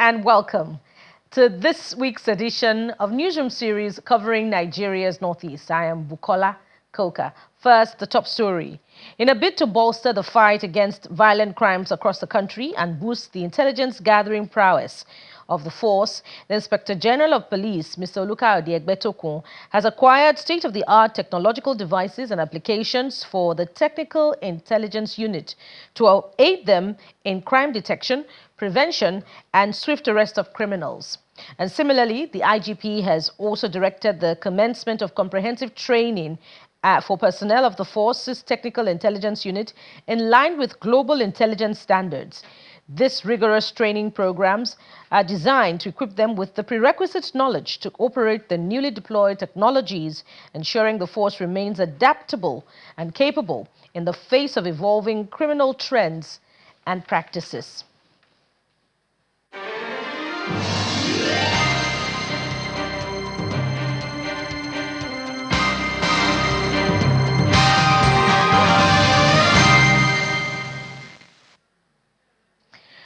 and welcome to this week's edition of Newsroom series covering Nigeria's Northeast. I am Bukola Koka. First, the top story. In a bid to bolster the fight against violent crimes across the country and boost the intelligence gathering prowess of the force, the Inspector General of Police, Mr. Olukayode Egbetokun, has acquired state-of-the-art technological devices and applications for the Technical Intelligence Unit to aid them in crime detection, prevention, and swift arrest of criminals. And similarly, the IGP has also directed the commencement of comprehensive training for personnel of the Force's Technical Intelligence Unit in line with global intelligence standards. These rigorous training programs are designed to equip them with the prerequisite knowledge to operate the newly deployed technologies, ensuring the force remains adaptable and capable in the face of evolving criminal trends and practices.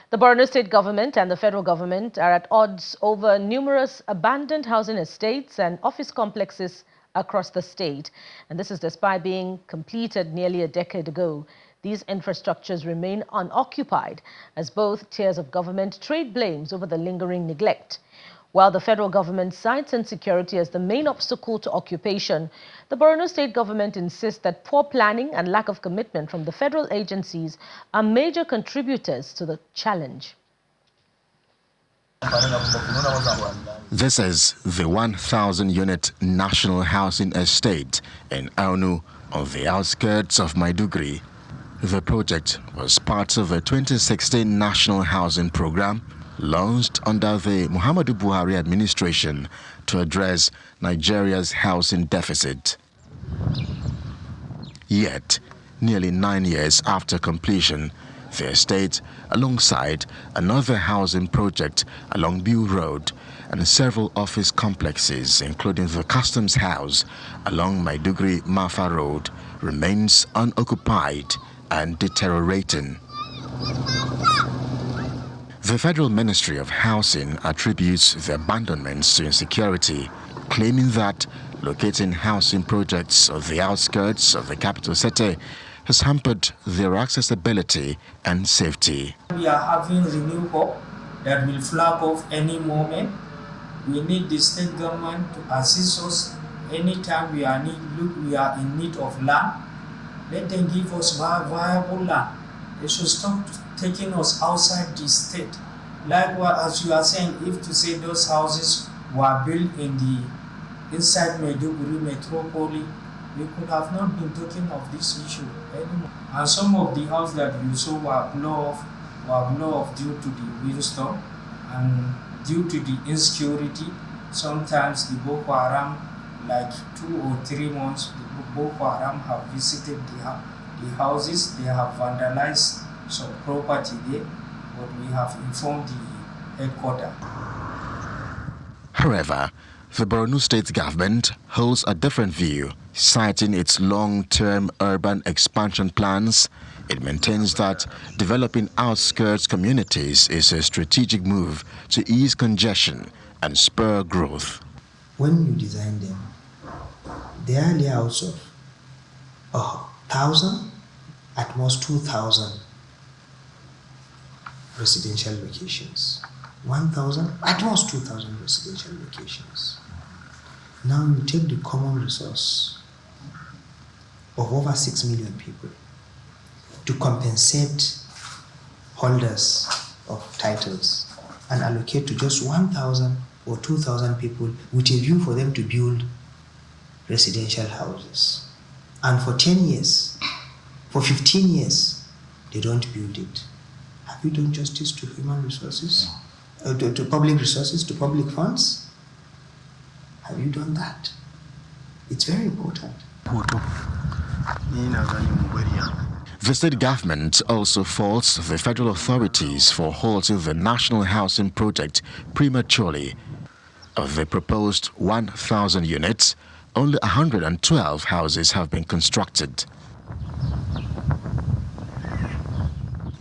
The Borno State government and the federal government are at odds over numerous abandoned housing estates and office complexes across the state. And this is despite being completed nearly a decade ago. These infrastructures remain unoccupied as both tiers of government trade blames over the lingering neglect. While the federal government cites insecurity as the main obstacle to occupation, the Borno State government insists that poor planning and lack of commitment from the federal agencies are major contributors to the challenge. This is the 1,000-unit National Housing Estate in Aunu on the outskirts of Maiduguri. The project was part of a 2016 National Housing Program launched under the Muhammadu Buhari administration to address Nigeria's housing deficit. Yet, nearly 9 years after completion, the estate, alongside another housing project along Biu Road and several office complexes, including the Customs House along Maiduguri-Mafa Road, remains unoccupied and deteriorating. The Federal Ministry of Housing attributes the abandonments to insecurity, claiming that locating housing projects on the outskirts of the capital city has hampered their accessibility and safety. We are having renewed hope that will flag off any moment. We need the state government to assist us anytime we are in need of land. Let them give us viable land. They should stop taking us outside the state. Likewise, as you are saying, if to say those houses were built inside Maiduguri metropolis, we could have not been talking of this issue anymore. And some of the houses that you saw were blown off due to the windstorm and due to the insecurity. Sometimes the Boko Haram, like 2 or 3 months, the Boko Haram have visited the houses. They have vandalized some property there, but we have informed the headquarters. However, the Borno State government holds a different view. Citing its long-term urban expansion plans, it maintains that developing outskirts communities is a strategic move to ease congestion and spur growth. When you design them, they are layouts of 1,000, at most 2,000 residential locations. 1,000, at most 2,000 residential locations. Now you take the common resource of over 6 million people to compensate holders of titles and allocate to just 1,000 or 2,000 people with a view for them to build residential houses. And for 10 years, for 15 years, they don't build it. Have you done justice to human resources? To public resources, to public funds? Have you done that? It's very important. The state government also faults the federal authorities for halting the National Housing Project prematurely. Of the proposed 1,000 units, only 112 houses have been constructed.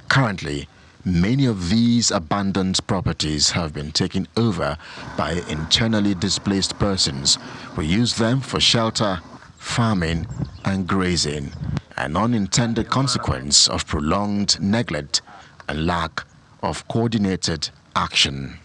Currently, Many of these abandoned properties have been taken over by internally displaced persons who use them for shelter, farming, and grazing, an unintended consequence of prolonged neglect and lack of coordinated action.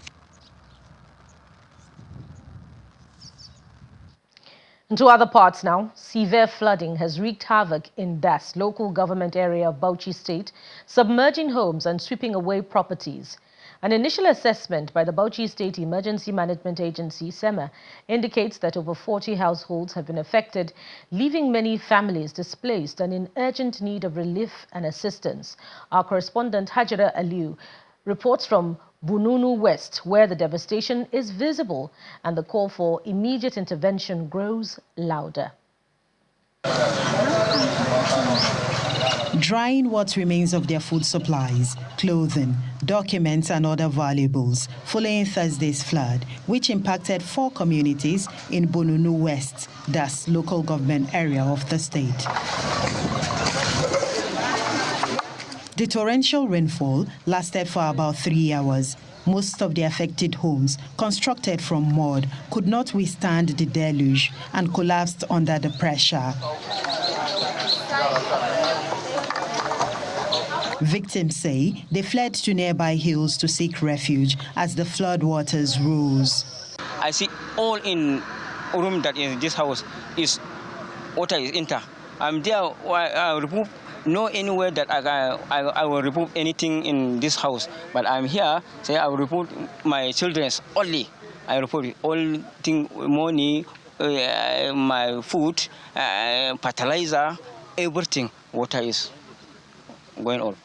To other parts now, severe flooding has wreaked havoc in Das, local government area of Bauchi State, submerging homes and sweeping away properties. An initial assessment by the Bauchi State Emergency Management Agency, SEMA, indicates that over 40 households have been affected, leaving many families displaced and in urgent need of relief and assistance. Our correspondent Hajira Aliu reports from Bununu West, where the devastation is visible and the call for immediate intervention grows louder. Drying what remains of their food supplies, clothing, documents and other valuables following Thursday's flood, which impacted 4 communities in Bununu West, Das local government area of the state. The torrential rainfall lasted for about 3 hours. Most of the affected homes, constructed from mud, could not withstand the deluge and collapsed under the pressure. Victims say they fled to nearby hills to seek refuge as the flood waters rose. I see all in room that in this house is water is enter. I'm there. I remove no anywhere that I will remove anything in this house. But I'm here. Say I will remove my children's only. I remove all thing, money, my food, fertilizer, everything. Water is going on.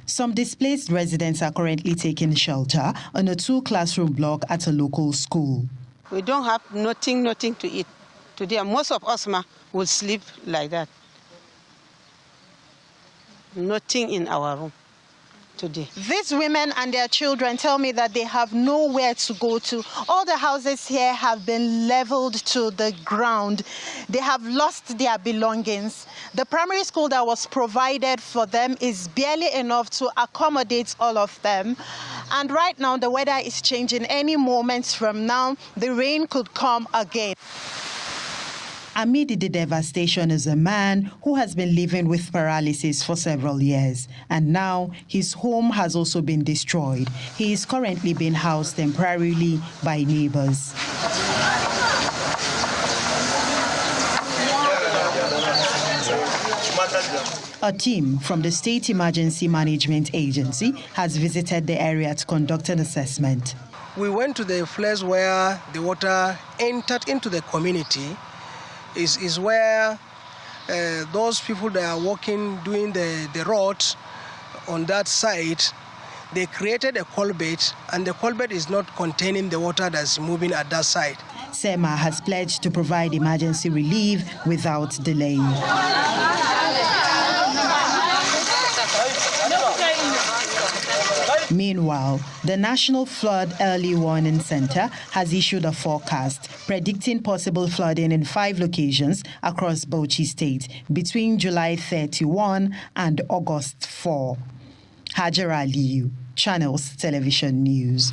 Some displaced residents are currently taking shelter on a 2-classroom block at a local school. We don't have nothing to eat today. Most of us will sleep like that. Nothing in our room today. These women and their children tell me that they have nowhere to go to. All the houses here have been leveled to the ground. They have lost their belongings. The primary school that was provided for them is barely enough to accommodate all of them. And right now, the weather is changing. Any moment from now, the rain could come again. Amid the devastation is a man who has been living with paralysis for several years, and now his home has also been destroyed. He is currently being housed temporarily by neighbors. A team from the State Emergency Management Agency has visited the area to conduct an assessment. We went to the place where the water entered into the community. Is where those people that are walking, doing the road on that side, they created a culvert, and the culvert is not containing the water that's moving at that side. SEMA has pledged to provide emergency relief without delay. Meanwhile, the National Flood Early Warning Center has issued a forecast predicting possible flooding in 5 locations across Bauchi State between July 31 and August 4. Hajira Aliu, Channels Television News.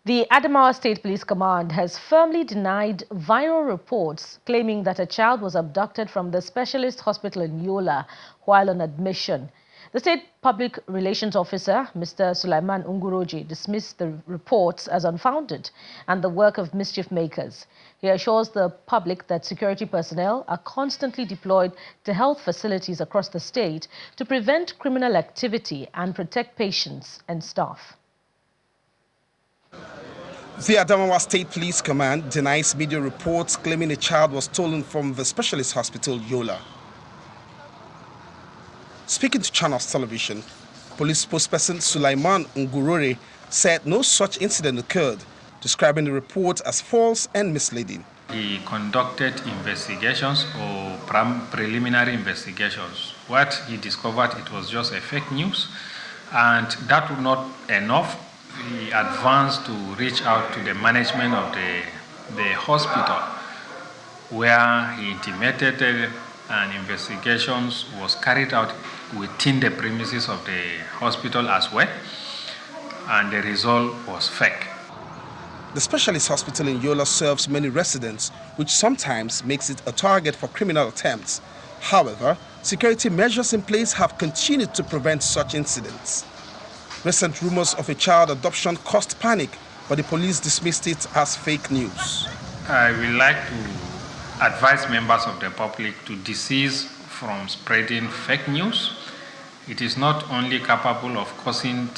The Adamawa State Police Command has firmly denied viral reports claiming that a child was abducted from the specialist hospital in Yola while on admission. The State Public Relations Officer, Mr. Sulaiman Unguroji, dismissed the reports as unfounded and the work of mischief makers. He assures the public that security personnel are constantly deployed to health facilities across the state to prevent criminal activity and protect patients and staff. The Adamawa State Police Command denies media reports claiming a child was stolen from the specialist hospital Yola. Speaking to Channels Television, police spokesperson Sulaiman Ngurore said no such incident occurred, describing the report as false and misleading. He conducted investigations or preliminary investigations. What he discovered, it was just a fake news, and that was not enough. He advanced to reach out to the management of the hospital, where he intimated an investigation was carried out within the premises of the hospital as well, and the result was fake. The specialist hospital in Yola serves many residents, which sometimes makes it a target for criminal attempts. However, security measures in place have continued to prevent such incidents. Recent rumors of a child adoption caused panic, but the police dismissed it as fake news. I would like to advise members of the public to desist from spreading fake news. It is not only capable of causing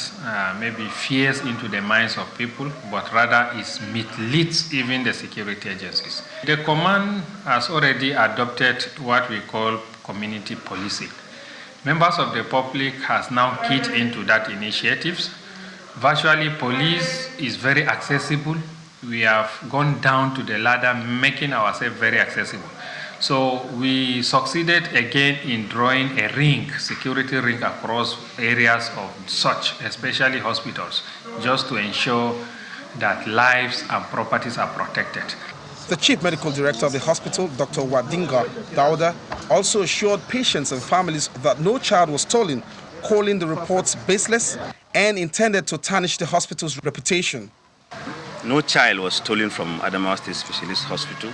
maybe fears into the minds of people, but rather it misleads even the security agencies. The command has already adopted what we call community policing. Members of the public has now keyed into that initiatives. Virtually, police is very accessible. We have gone down to the ladder, making ourselves very accessible. So we succeeded again in drawing a ring, security ring across areas of such, especially hospitals, just to ensure that lives and properties are protected. The Chief Medical Director of the hospital, Dr. Wadinga Dauda, also assured patients and families that no child was stolen, calling the reports baseless and intended to tarnish the hospital's reputation. No child was stolen from Adamawa State Specialist Hospital,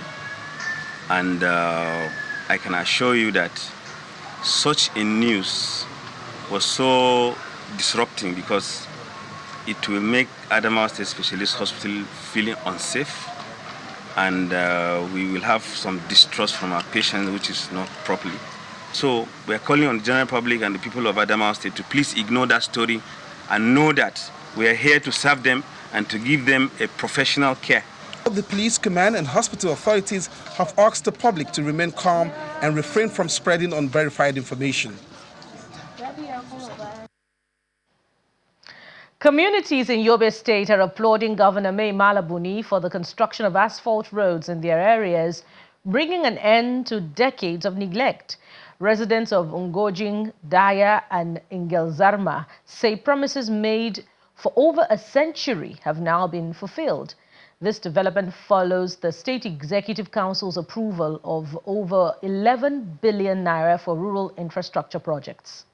and I can assure you that such a news was so disrupting because it will make Adamawa State Specialist Hospital feeling unsafe, and we will have some distrust from our patients, which is not properly. So we are calling on the general public and the people of Adamawa State to please ignore that story and know that we are here to serve them and to give them a professional care. The police command and hospital authorities have asked the public to remain calm and refrain from spreading unverified information. Communities in Yobe State are applauding Governor Mai Mala Buni for the construction of asphalt roads in their areas, bringing an end to decades of neglect. Residents of Ngojing, Daya and Ingelzarma say promises made for over a century have now been fulfilled. This development follows the State Executive Council's approval of over 11 billion naira for rural infrastructure projects.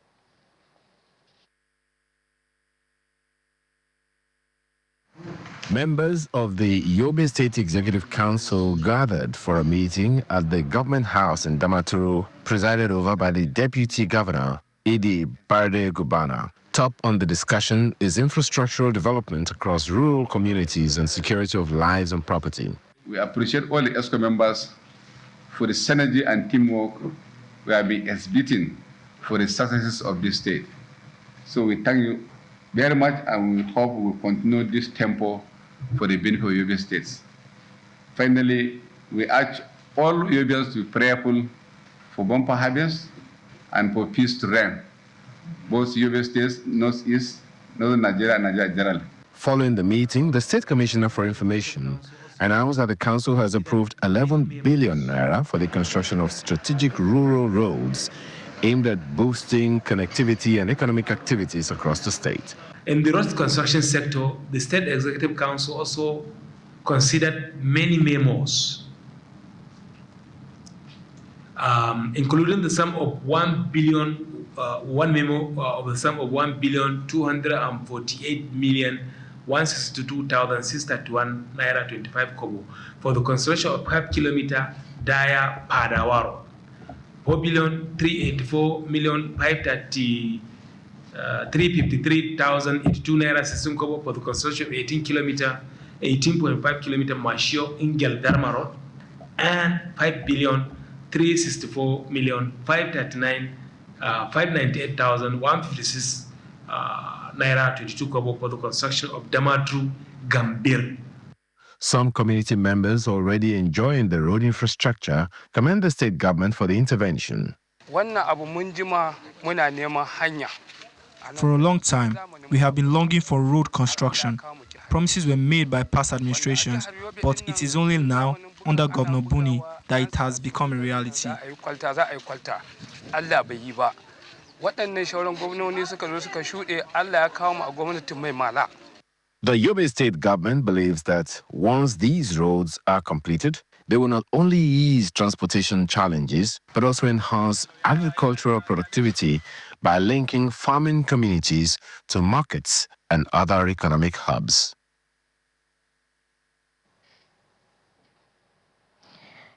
Members of the Yobe State Executive Council gathered for a meeting at the Government House in Damaturu, presided over by the Deputy Governor, Idi Barde Gubana. Top on the discussion is infrastructural development across rural communities and security of lives and property. We appreciate all the ESCO members for the synergy and teamwork we have been exhibiting for the successes of this state. So we thank you very much, and we hope we will continue this tempo for the benefit of Yobe states. Finally, we urge all Yobeans to be prayerful for bumper harvest and for peace to reign, both Yobe states, Northeast, Northern Nigeria, and Nigeria generally. Following the meeting, the State Commissioner for Information announced that the Council has approved 11 billion naira for the construction of strategic rural roads aimed at boosting connectivity and economic activities across the state. In the road construction sector, the State Executive Council also considered many memos, including the sum of 1 billion, one memo of the sum of 1,248,162,631 naira 25 kobo for the construction of 5 kilometer Daya Padawaro, 4,384,553,082 naira 16 kobo for the construction of 18.5 kilometer Mashio Ingel Dharma Road, and 5,364,598,156 naira 22 kobo for the construction of Damatru Gambir. Some community members already enjoying the road infrastructure commend the state government for the intervention. For a long time, we have been longing for road construction. Promises were made by past administrations, but it is only now, under Governor Buni, that it has become a reality. The Yobe state government believes that once these roads are completed, they will not only ease transportation challenges, but also enhance agricultural productivity by linking farming communities to markets and other economic hubs.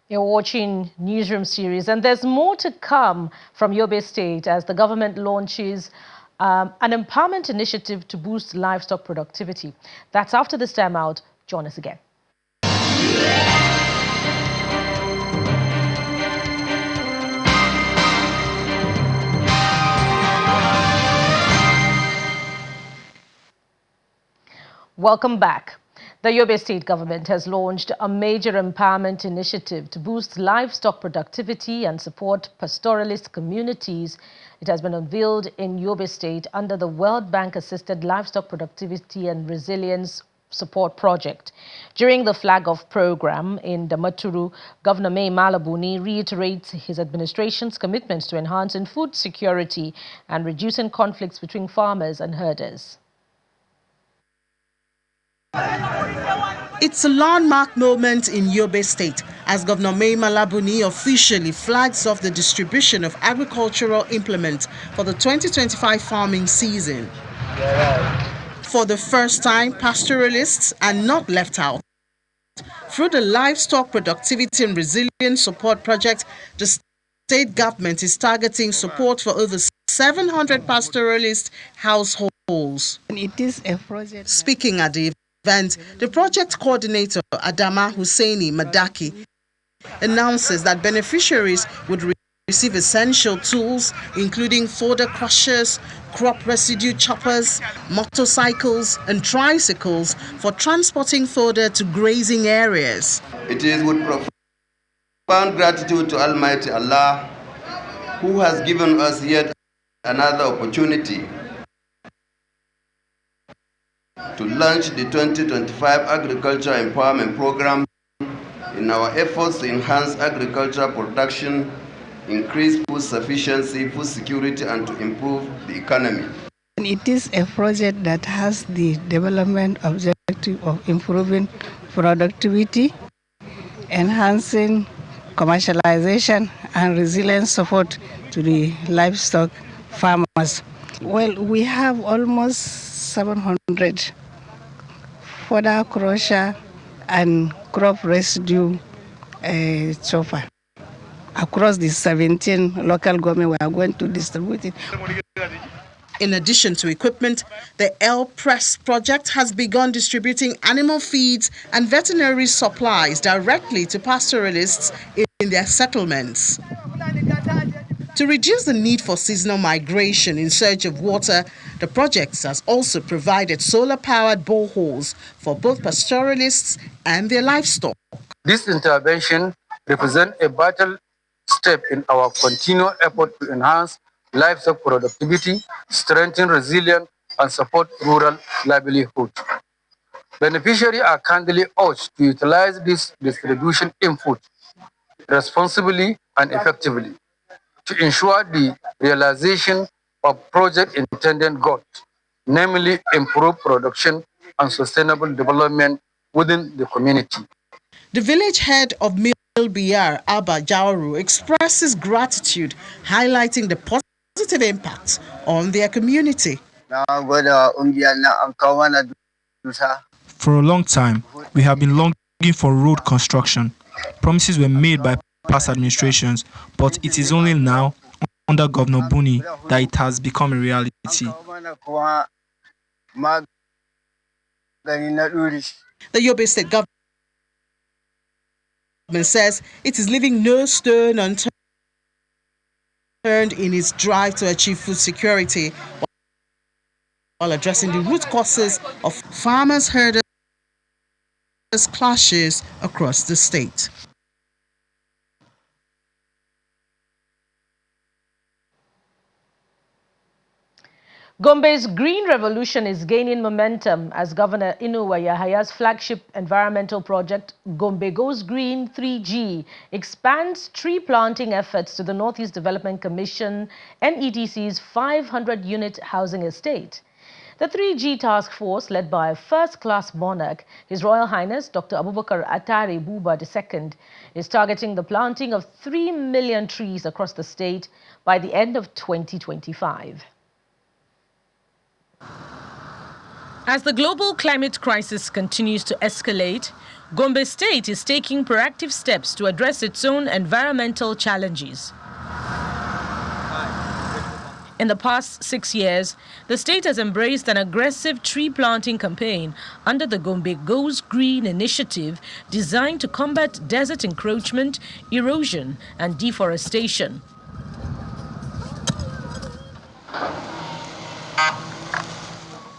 You're watching Newsroom series, and there's more to come from Yobe State as the government launches an empowerment initiative to boost livestock productivity. That's after this time out. Join us again. Welcome back. The Yobe State government has launched a major empowerment initiative to boost livestock productivity and support pastoralist communities. It has been unveiled in Yobe State under the World Bank-assisted Livestock Productivity and Resilience Support Project. During the flag-off program in Damaturu, Governor Mai Mala Buni reiterates his administration's commitments to enhancing food security and reducing conflicts between farmers and herders. It's a landmark moment in Yobe State as Governor Mai Mala Buni officially flags off the distribution of agricultural implements for the 2025 farming season. For the first time, pastoralists are not left out. Through the Livestock Productivity and Resilience Support Project, the state government is targeting support for over 700 pastoralist households. It is a project. Speaking at the event, the project coordinator, Adamawa Hussaini Madaki, announces that beneficiaries would receive essential tools, including fodder crushers, crop residue choppers, motorcycles, and tricycles for transporting fodder to grazing areas. It is with profound gratitude to Almighty Allah, who has given us yet another opportunity to launch the 2025 Agriculture Empowerment Program in our efforts to enhance agricultural production, increase food sufficiency, food security, and to improve the economy. It is a project that has the development objective of improving productivity, enhancing commercialization, and resilience support to the livestock farmers. Well, we have almost 700 fodder crusher and crop residue chopper. Across the 17 local government, we are going to distribute it. In addition to equipment, the L Press project has begun distributing animal feeds and veterinary supplies directly to pastoralists in their settlements. To reduce the need for seasonal migration in search of water, the project has also provided solar-powered boreholes for both pastoralists and their livestock. This intervention represents a vital step in our continued effort to enhance livestock productivity, strengthen resilience, and support rural livelihood. Beneficiaries are kindly urged to utilize this distribution input responsibly and effectively to ensure the realization of project intended goals, namely improved production and sustainable development within the community. The village head of Milbiar, Abba Jawaru, expresses gratitude, highlighting the positive impact on their community. For a long time, we have been longing for road construction. Promises were made by past administrations, but it is only now, under Governor Buni, that it has become a reality. The Yobe State government says it is leaving no stone unturned in its drive to achieve food security while addressing the root causes of farmers-herders clashes across the state. Gombe's Green Revolution is gaining momentum as Governor Inuwa Yahaya's flagship environmental project, Gombe Goes Green 3G, expands tree planting efforts to the Northeast Development Commission, NEDC's 500-unit housing estate. The 3G task force, led by first-class monarch, His Royal Highness Dr. Abubakar Atare Buba II, is targeting the planting of 3 million trees across the state by the end of 2025. As the global climate crisis continues to escalate, Gombe State is taking proactive steps to address its own environmental challenges. In the past 6 years, the state has embraced an aggressive tree planting campaign under the Gombe Goes Green initiative designed to combat desert encroachment, erosion, and deforestation.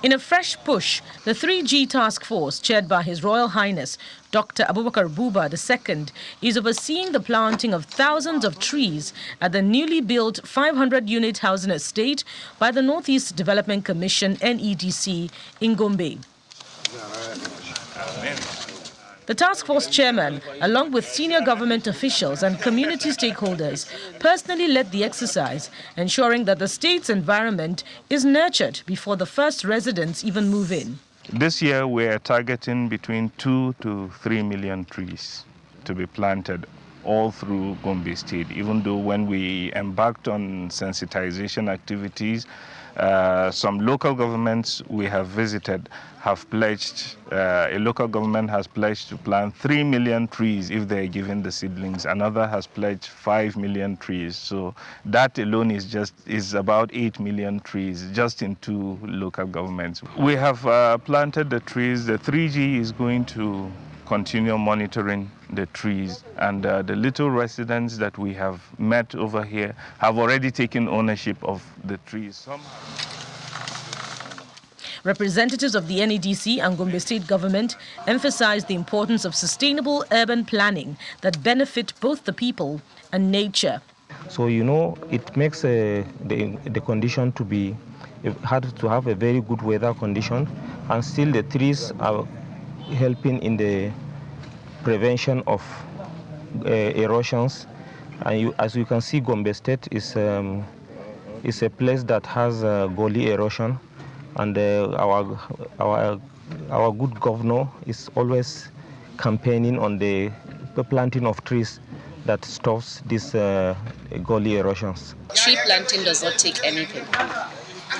In a fresh push, the 3G task force, chaired by His Royal Highness Dr. Abubakar Buba II, is overseeing the planting of thousands of trees at the newly built 500-unit housing estate by the Northeast Development Commission (NEDC) in Gombe. The task force chairman, along with senior government officials and community stakeholders, personally led the exercise, ensuring that the state's environment is nurtured before the first residents even move in. This year we are targeting between 2 to 3 million trees to be planted all through Gombe State, even though when we embarked on sensitization activities, some local governments we have visited have pledged, a local government has pledged to plant 3 million trees if they are given the seedlings. Another has pledged 5 million trees. So that alone is about 8 million trees just in 2 local governments. We have planted the trees. The 3G is going to continue monitoring the trees, and the little residents that we have met over here have already taken ownership of the trees. Representatives of the NEDC and Gombe State government emphasized the importance of sustainable urban planning that benefit both the people and nature. So, it makes the condition to be hard to have a very good weather condition, and still the trees are helping in the prevention of erosions. And as you can see, Gombe State is a place that has gully erosion, and our good governor is always campaigning on the planting of trees that stops these gully erosions. Tree planting does not take anything.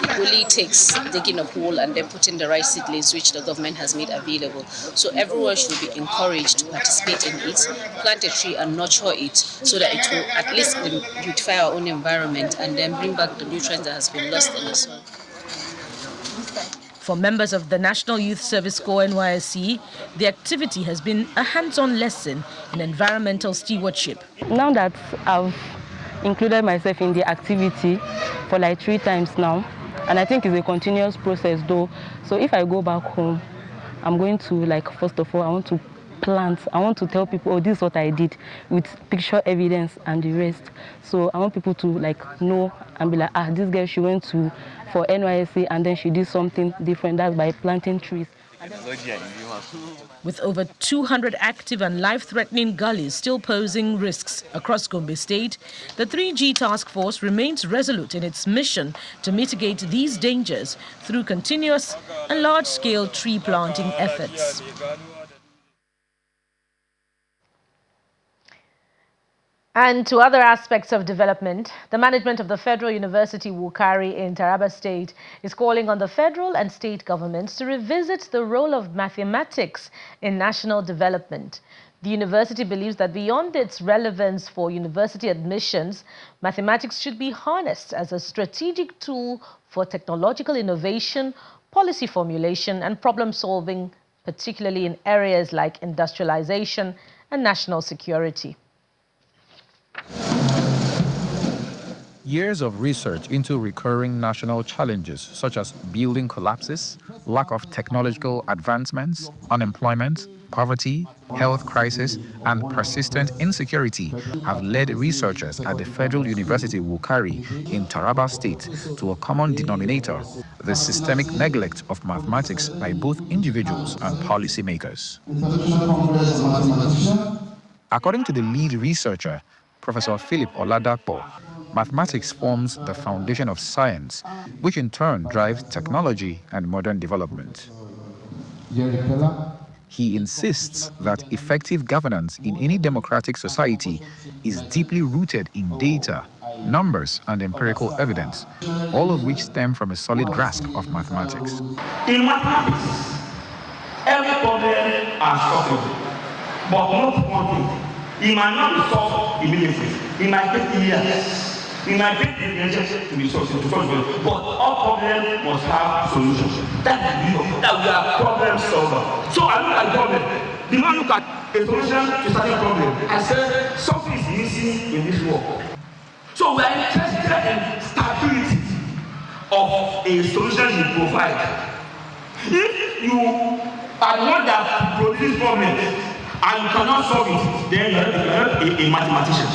It only takes digging a hole and then putting the right seedlings, which the government has made available. So everyone should be encouraged to participate in it, plant a tree and nurture it so that it will at least beautify our own environment and then bring back the nutrients that has been lost in the soil. For members of the National Youth Service Corps NYSC, the activity has been a hands-on lesson in environmental stewardship. Now that I've included myself in the activity for like 3 times now, and I think it's a continuous process though. So if I go back home, I'm going to first of all, I want to plant. I want to tell people, oh, this is what I did, with picture evidence and the rest. So I want people to know and be like, this girl, she went for NYSC and then she did something different. That's by planting trees. With over 200 active and life-threatening gullies still posing risks across Gombe State, the 3G task force remains resolute in its mission to mitigate these dangers through continuous and large-scale tree planting efforts. And to other aspects of development, the management of the Federal University Wukari in Taraba State is calling on the federal and state governments to revisit the role of mathematics in national development. The university believes that beyond its relevance for university admissions, mathematics should be harnessed as a strategic tool for technological innovation, policy formulation, and problem solving, particularly in areas like industrialization and national security. Years of research into recurring national challenges such as building collapses, lack of technological advancements, unemployment, poverty, health crisis, and persistent insecurity have led researchers at the Federal University Wukari in Taraba State to a common denominator: the systemic neglect of mathematics by both individuals and policymakers. According to the lead researcher, Professor Philip Oladapo, Mathematics forms the foundation of science, which in turn drives technology and modern development. He insists that effective governance in any democratic society is deeply rooted in data, numbers, and empirical evidence, all of which stem from a solid grasp of mathematics. In mathematics, every problem is solvable, but not one thing. It might not be solved immediately. It might take years. It might take generations to be solved, but all problems must have solutions. That's the view that we are problem solvers. So I look at the problem. The man look at a solution to certain problem and say something is missing in this world. So we are interested in stability of a solution you provide. If you are the one that produces problems and you cannot solve it, then you are not a mathematician.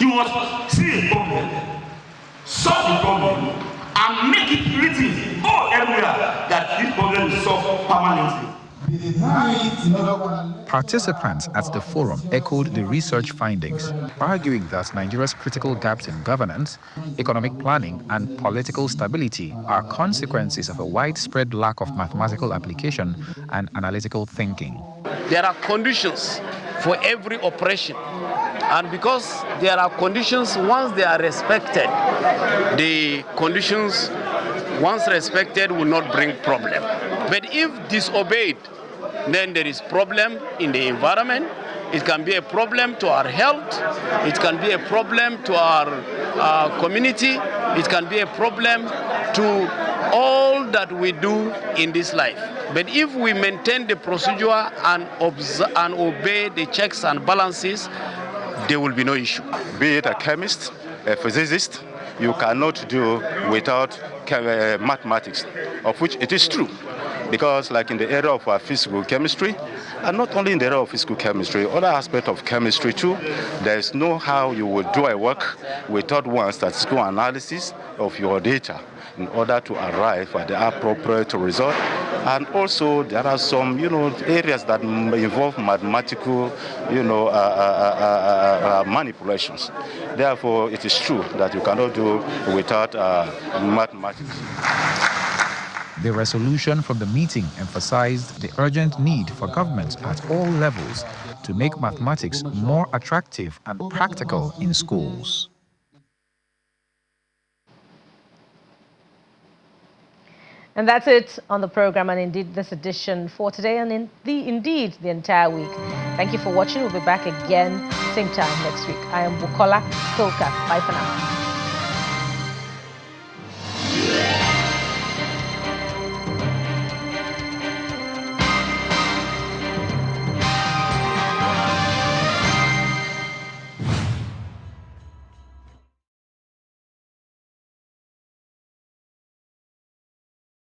You must see a problem, solve the problem, and make it written all everywhere that this problem is solved permanently. Participants at the forum echoed the research findings, arguing that Nigeria's critical gaps in governance, economic planning, and political stability are consequences of a widespread lack of mathematical application and analytical thinking. There are conditions for every operation, and because there are conditions, once they are respected, the conditions, once respected, will not bring problem. But if disobeyed, then there is problem in the environment. It can be a problem to our health. It can be a problem to our community. It can be a problem to all that we do in this life. But if we maintain the procedure and obey the checks and balances, there will be no issue. Be it a chemist, a physicist, you cannot do without mathematics, of which it is true. Because like in the area of physical chemistry, and not only in the area of physical chemistry, other aspects of chemistry too, there is no how you will do a work without one statistical analysis of your data in order to arrive at the appropriate result. And also there are some, areas that involve mathematical, manipulations. Therefore, it is true that you cannot do without mathematics. The resolution from the meeting emphasized the urgent need for governments at all levels to make mathematics more attractive and practical in schools. And that's it on the program, and indeed this edition for today, and indeed the entire week. Thank you for watching. We'll be back again same time next week. I am Bukola Koka. Bye for now.